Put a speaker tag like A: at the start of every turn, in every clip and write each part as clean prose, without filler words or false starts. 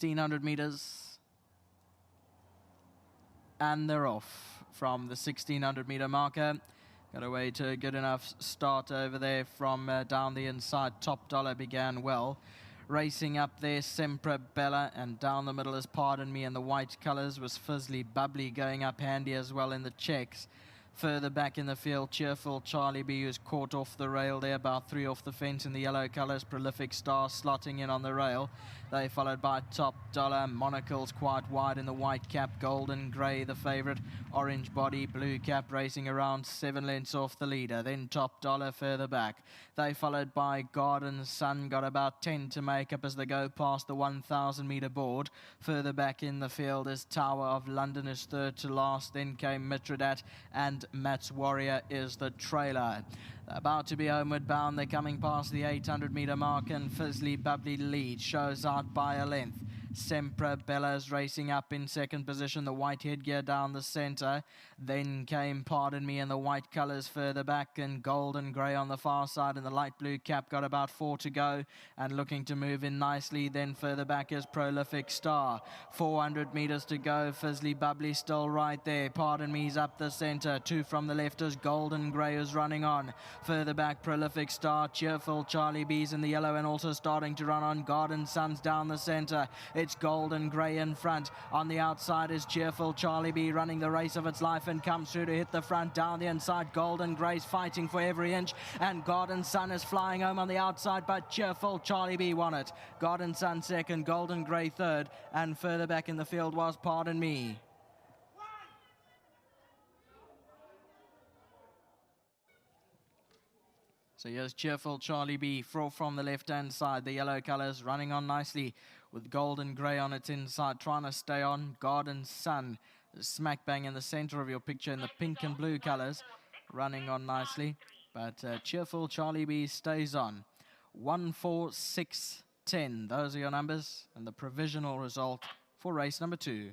A: 1,600 meters. And they're off from the 1,600-meter marker. Got away to a good enough start over there from down the inside. Top Dollar began well. Racing up there, Sempre Bella, and down the middle is Pardon Me in the white colours was Fizzly Bubbly going up handy as well in the checks. Further back in the field, Cheerful Charlie B, who's caught off the rail there, about 3 off the fence in the yellow colours. Prolific Star slotting in on the rail. They followed by Top Dollar. Monocle's quite wide in the white cap. Golden Grey, the favourite. Orange Body, blue cap, racing around 7 lengths off the leader. Then Top Dollar further back. They followed by Garden Sun, got about 10 to make up as they go past the 1,000 metre board. Further back in the field is Tower of London is third to last. Then came Mitridat, and Matt's Warrior is the trailer. About to be homeward bound. They're coming past the 800 metre mark, and Fizzly Bubbly lead shows out by a length. Sempre Bella's racing up in second position, the white headgear down the centre. Then came Pardon Me in the white colours further back, and Golden Grey on the far side, and the light blue cap got about 4 to go and looking to move in nicely. Then further back is Prolific Star. 400 metres to go. Fizzly Bubbly still right there. Pardon Me's up the centre. 2 from the left is Golden Grey is running on. Further back, Prolific Star. Cheerful Charlie B's in the yellow and also starting to run on. Garden Sun's down the centre. It's Golden Grey in front. On the outside is Cheerful Charlie B running the race of its life and comes through to hit the front. Down the inside, Golden Grey's fighting for every inch, and Garden Sun is flying home on the outside, but Cheerful Charlie B won it. Garden Sun second, Golden Grey third, and further back in the field was Pardon Me. So here's Cheerful Charlie B from the left-hand side. The yellow colours running on nicely with Golden Grey on its inside, trying to stay on. Garden Sun, smack bang in the centre of your picture in the pink and blue colours, running on nicely. But Cheerful Charlie B stays on. 1, 4, 6, 10. Those are your numbers and the provisional result for race number 2.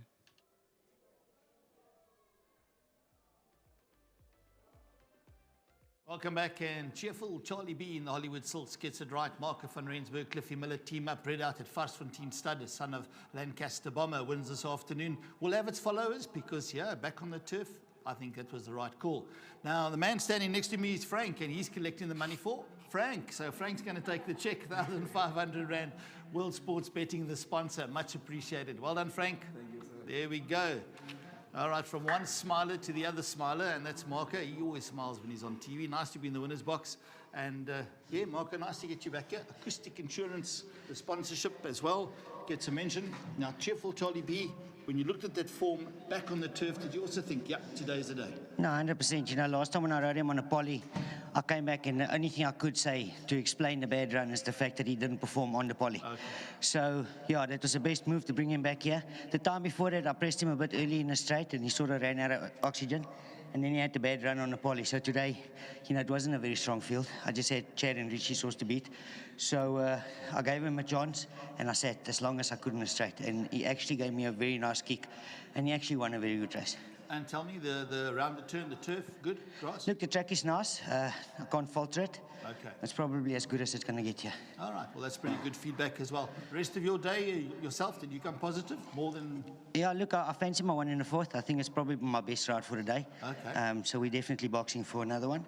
B: Welcome back, and Cheerful Charlie B in the Hollywood Silks gets it right. Marco van Rensburg, Cliffy Miller team up, bred out at Varsfontein Stud, a son of Lancaster Bomber, wins this afternoon. Will have its followers because, yeah, back on the turf, I think that was the right call. Now, the man standing next to me is Frank, and he's collecting the money for Frank. So Frank's going to take the check, 1,500 Rand. World Sports Betting, the sponsor. Much appreciated. Well done, Frank.
C: Thank you, sir.
B: There we go. All right, from one smiler to the other smiler, and that's Marco. He always smiles when he's on TV. Nice to be in the winner's box. And yeah, Marco, nice to get you back here. Acoustic Insurance, the sponsorship as well, gets a mention. Now, Cheerful Charlie B, when you looked at that form back on the turf, did you also think, yeah, today's the day?
D: No, 100%. You know, last time when I rode him on a poly, I came back and the only thing I could say to explain the bad run is the fact that he didn't perform on the poly.
B: Okay.
D: So, yeah, that was the best move to bring him back here. The time before that, I pressed him a bit early in the straight and he sort of ran out of oxygen. And then he had the bad run on the poly. So today, you know, it wasn't a very strong field. I just had Chad and Richie Source to beat. So I gave him a chance and I sat as long as I could in the straight. And he actually gave me a very nice kick. And he actually won a very good race.
B: And tell me, the round the turn, the turf, good, grass?
D: Look, the track is nice. I can't falter it.
B: Okay.
D: It's probably as good as it's going to get here.
B: All right, well, that's pretty good feedback as well. Rest of your day, yourself, did you come positive? More than...
D: Yeah, look, I fancy my 1 in the 4th. I think it's probably my best ride for the day.
B: Okay.
D: So we're definitely boxing for another one.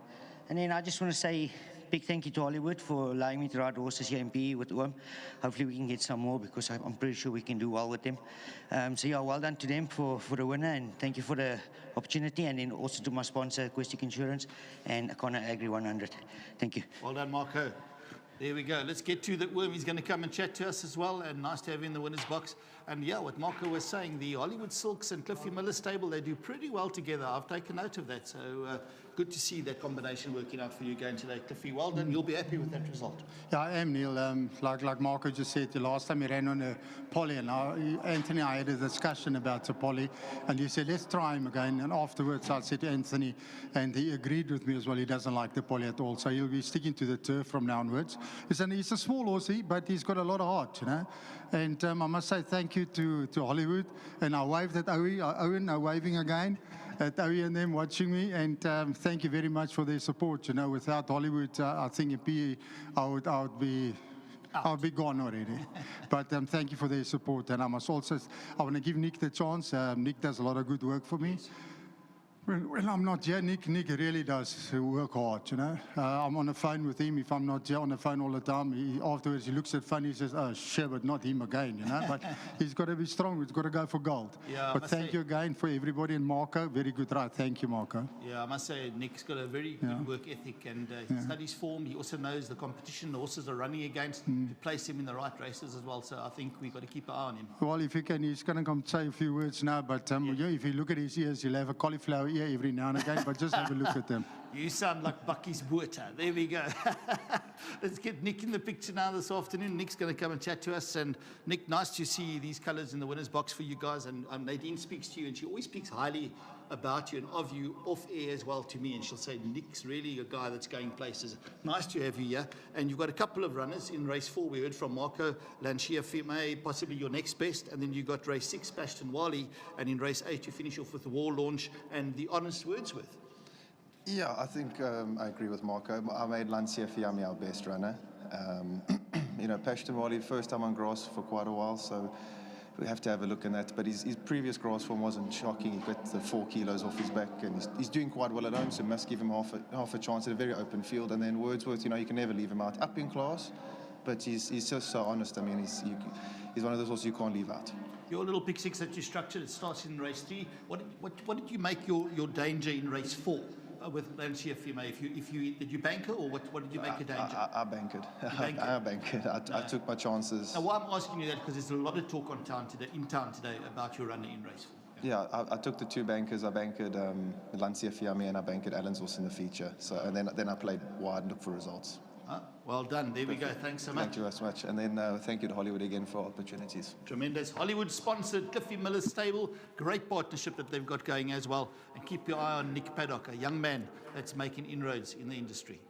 D: And then I just want to say big thank you to Hollywood for allowing me to ride horses here in PE with Oom. Hopefully we can get some more because I'm pretty sure we can do well with them. So yeah, well done to them for the winner, and thank you for the opportunity, and then also to my sponsor, Acoustic Insurance, and Connor Agri 100. Thank you.
B: Well done, Marco. There we go. Let's get to the Worm. He's going to come and chat to us as well, and nice to have you in the winner's box. And yeah, what Marco was saying, the Hollywood Silks and Cliffy Miller stable, they do pretty well together. I've taken note of that. So good to see that combination working out for you again today. Cliffy, well done. You'll be happy with that result.
C: Yeah, I am, Neil. Like Marco just said, the last time he ran on a poly, and Anthony, I had a discussion about the poly, and he said, let's try him again. And afterwards, I said to Anthony, and he agreed with me as well, he doesn't like the poly at all. So he'll be sticking to the turf from now onwards. He's a small horsey, but he's got a lot of heart, you know. And I must say thank you to Hollywood. And I waved at Owen, waving again at Owie and them watching me. And thank you very much for their support. You know, without Hollywood, I think in PE, I would be I'll be gone already. But thank you for their support. And I want to give Nick the chance. Nick does a lot of good work for me. When I'm not here, Nick really does work hard, you know. I'm on the phone with him. If I'm not here on the phone all the time, afterwards he looks at phone, he says, oh, shit, but not him again, you know. But he's got to be strong. He's got to go for gold.
B: Yeah,
C: but thank you again for everybody. And Marco, very good ride. Thank you, Marco.
B: Yeah, I must say, Nick's got a very good work ethic, and he studies form. He also knows the competition the horses are running against to place him in the right races as well. So I think we've got to keep an eye on him.
C: Well, if he can, he's going to come say a few words now. But if you look at his ears, he'll have a cauliflower ear every now and again. But just have a look at them.
B: You sound like Bucky's Boerter. There we go. Let's get Nick in the picture now this afternoon. Nick's going to come and chat to us. And Nick, nice to see these colours in the winner's box for you guys. And Nadine speaks to you, and she always speaks highly about you and of you off air as well to me. And she'll say, Nick's really a guy that's going places. Nice to have you here. And you've got a couple of runners in race 4. We heard from Marco Lancia Fime, possibly your next best. And then you got race 6, Pashton Wali. And in race 8, you finish off with the War Launch and the Honest Wordsworth.
E: Yeah, I think I agree with Marco. I made Lancia Fiame our best runner. You know, Pashton Wali, first time on grass for quite a while, so we have to have a look at that. But his previous grass form wasn't shocking. He got the 4 kilos off his back, and he's doing quite well at home, so must give him half a chance at a very open field. And then Wordsworth, you know, you can never leave him out. Up in class, but he's just so honest. I mean, he's one of those horses you can't leave out.
B: Your little pick 6 that you structured, it starts in race 3. What did you make your danger in race 4? With Lancia Fime, did you bank her, or what did you make a danger?
E: I banked it. I banked it. I took my chances.
B: Now, why I'm asking you that, because there's a lot of talk in town today about your runner in race 4.
E: Yeah, I took the 2 bankers. I banked Lancia Fiame and I banked Alan's horse in the feature. So and then I played wide and looked for results.
B: Well done. There we go. Thanks so much.
E: Thank you so much. And then thank you to Hollywood again for opportunities.
B: Tremendous. Hollywood sponsored Cliffy Miller's stable. Great partnership that they've got going as well. And keep your eye on Nick Paddock, a young man that's making inroads in the industry.